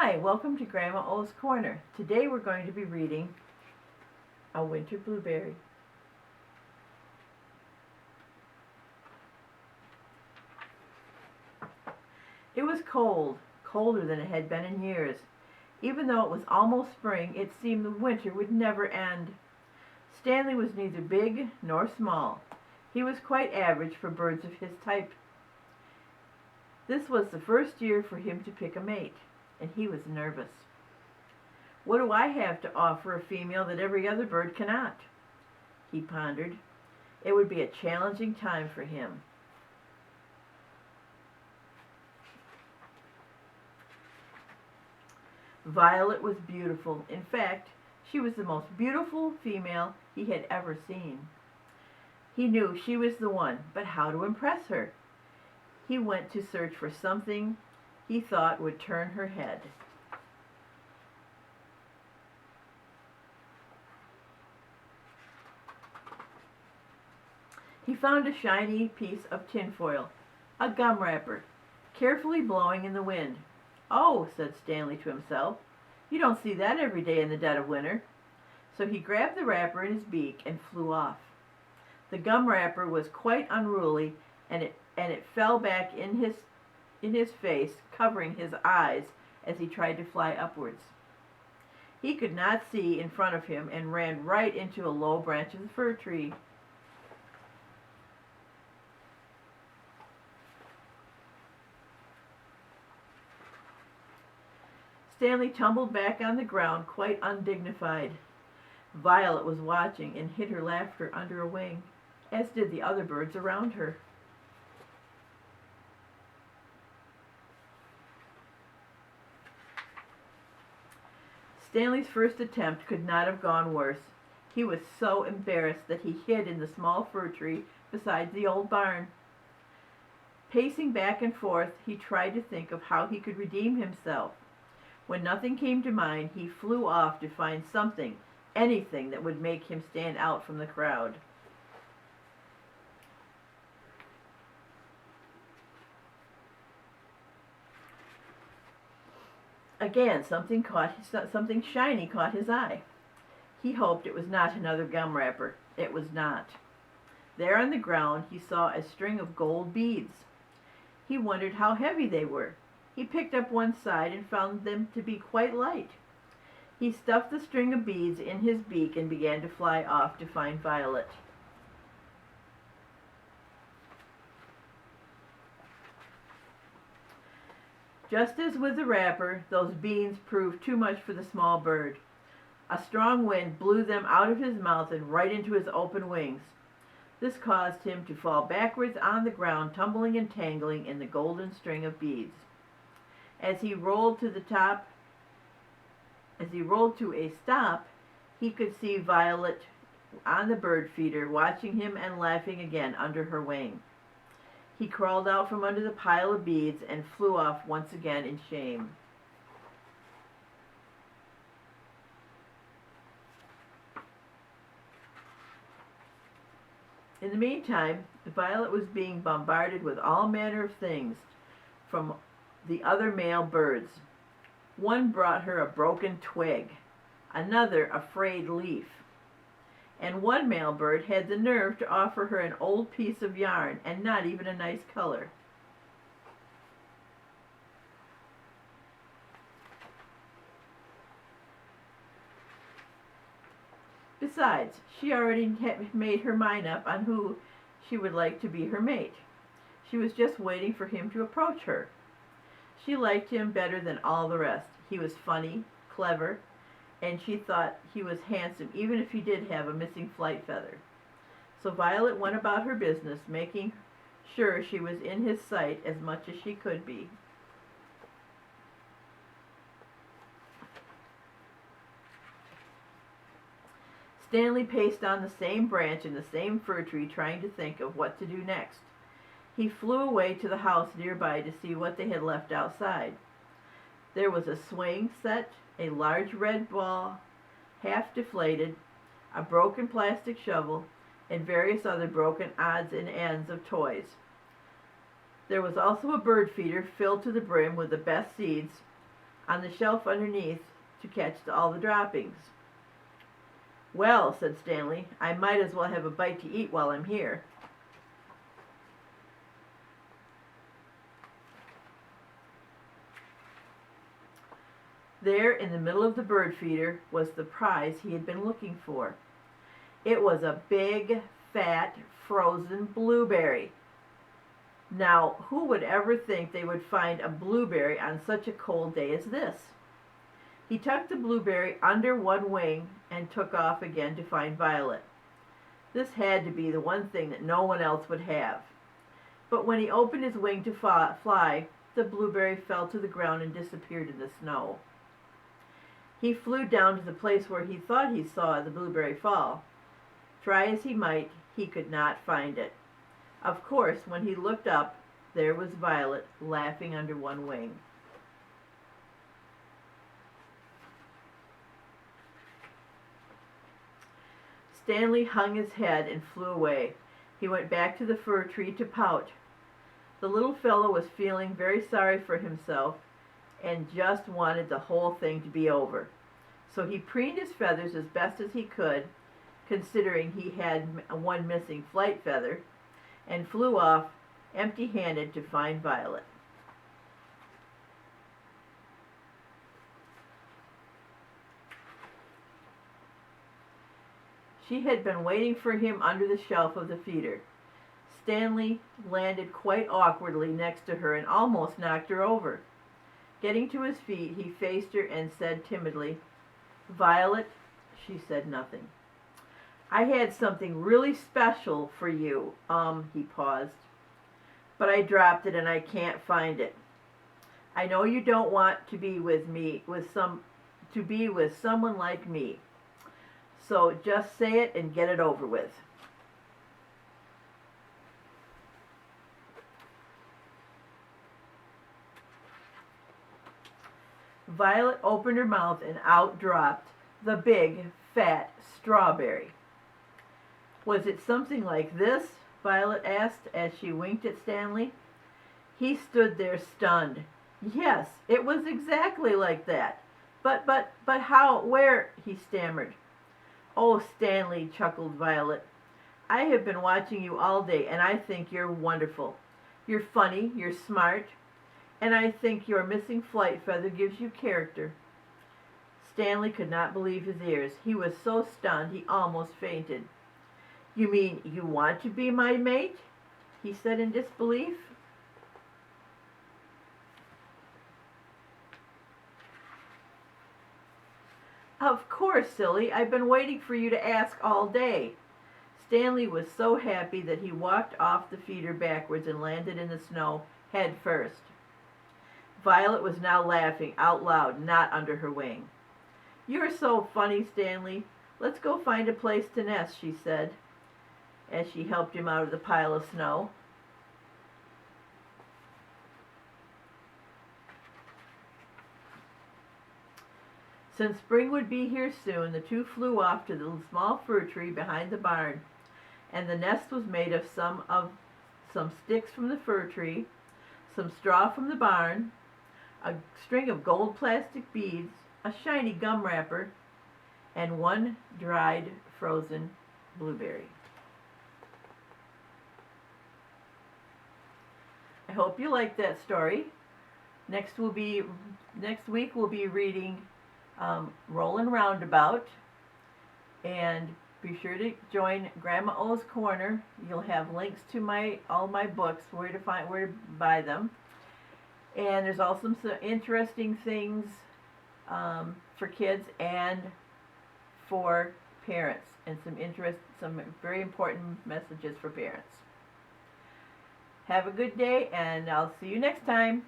Hi, welcome to Gramma Oh's Corner. Today we're going to be reading A Winter Blueberry. It was cold, colder than it had been in years. Even though it was almost spring, it seemed the winter would never end. Stanley was neither big nor small. He was quite average for birds of his type. This was the first year for him to pick a mate, and he was nervous. What do I have to offer a female that every other bird cannot? He pondered. It would be a challenging time for him. Violet was beautiful. In fact, she was the most beautiful female he had ever seen. He knew she was the one, but how to impress her? He went to search for something he thought would turn her head. He found a shiny piece of tinfoil, a gum wrapper, carefully blowing in the wind. "Oh," said Stanley to himself, "you don't see that every day in the dead of winter." So he grabbed the wrapper in his beak and flew off. The gum wrapper was quite unruly, and it fell back in his face, covering his eyes as he tried to fly upwards. He could not see in front of him and ran right into a low branch of the fir tree. Stanley tumbled back on the ground, quite undignified. Violet was watching and hid her laughter under a wing, as did the other birds around her. Stanley's first attempt could not have gone worse. He was so embarrassed that he hid in the small fir tree beside the old barn. Pacing back and forth, he tried to think of how he could redeem himself. When nothing came to mind, he flew off to find something, anything that would make him stand out from the crowd. Again, something shiny caught his eye. He hoped it was not another gum wrapper. It was not. There on the ground he saw a string of gold beads. He wondered how heavy they were. He picked up one side and found them to be quite light. He stuffed the string of beads in his beak and began to fly off to find Violet. Just as with the wrapper, those beads proved too much for the small bird. A strong wind blew them out of his mouth and right into his open wings. This caused him to fall backwards on the ground, tumbling and tangling in the golden string of beads. As he rolled to a stop, he could see Violet on the bird feeder, watching him and laughing again under her wing. He crawled out from under the pile of beads and flew off once again in shame. In the meantime, Violet was being bombarded with all manner of things from the other male birds. One brought her a broken twig, another a frayed leaf, and one male bird had the nerve to offer her an old piece of yarn, and not even a nice color. Besides, she already had made her mind up on who she would like to be her mate. She was just waiting for him to approach her. She liked him better than all the rest. He was funny, clever, and she thought he was handsome even if he did have a missing flight feather. So Violet went about her business, making sure she was in his sight as much as she could be. Stanley paced on the same branch in the same fir tree, trying to think of what to do next. He flew away to the house nearby to see what they had left outside. There was a swing set, a large red ball, half deflated, a broken plastic shovel, and various other broken odds and ends of toys. There was also a bird feeder filled to the brim with the best seeds, on the shelf underneath to catch all the droppings. "Well," said Stanley, "I might as well have a bite to eat while I'm here." There in the middle of the bird feeder was the prize he had been looking for. It was a big, fat, frozen blueberry. Now, who would ever think they would find a blueberry on such a cold day as this? He tucked the blueberry under one wing and took off again to find Violet. This had to be the one thing that no one else would have. But when he opened his wing to fly, the blueberry fell to the ground and disappeared in the snow. He flew down to the place where he thought he saw the blueberry fall. Try as he might, he could not find it. Of course, when he looked up, there was Violet laughing under one wing. Stanley hung his head and flew away. He went back to the fir tree to pout. The little fellow was feeling very sorry for himself and just wanted the whole thing to be over. So he preened his feathers as best as he could, considering he had one missing flight feather, and flew off empty-handed to find Violet. She had been waiting for him under the shelf of the feeder. Stanley landed quite awkwardly next to her and almost knocked her over. Getting to his feet, he faced her and said timidly, "Violet," she said nothing. "I had something really special for you." He paused. "But I dropped it and I can't find it. I know you don't want to be with someone like me. So just say it and get it over with." Violet opened her mouth and out dropped the big, fat strawberry. "Was it something like this?" Violet asked as she winked at Stanley. He stood there stunned. "Yes, it was exactly like that. But how, where?" he stammered. "Oh, Stanley," chuckled Violet, "I have been watching you all day, and I think you're wonderful. You're funny, you're smart, and I think your missing flight feather gives you character." Stanley could not believe his ears. He was so stunned he almost fainted. "You mean you want to be my mate?" he said in disbelief. "Of course, silly. I've been waiting for you to ask all day." Stanley was so happy that he walked off the feeder backwards and landed in the snow head first. Violet was now laughing out loud, not under her wing. "You're so funny, Stanley. Let's go find a place to nest," she said, as she helped him out of the pile of snow. Since spring would be here soon, the two flew off to the small fir tree behind the barn, and the nest was made of some sticks from the fir tree, some straw from the barn, a string of gold plastic beads, a shiny gum wrapper, and one dried frozen blueberry. I hope you liked that story. Next week we'll be reading Rollin' Roundabout, and be sure to join Grandma O's Corner. You'll have links to all my books, where to buy them, and there's also some interesting things for kids and for parents, and some very important messages for parents. Have a good day, and I'll see you next time.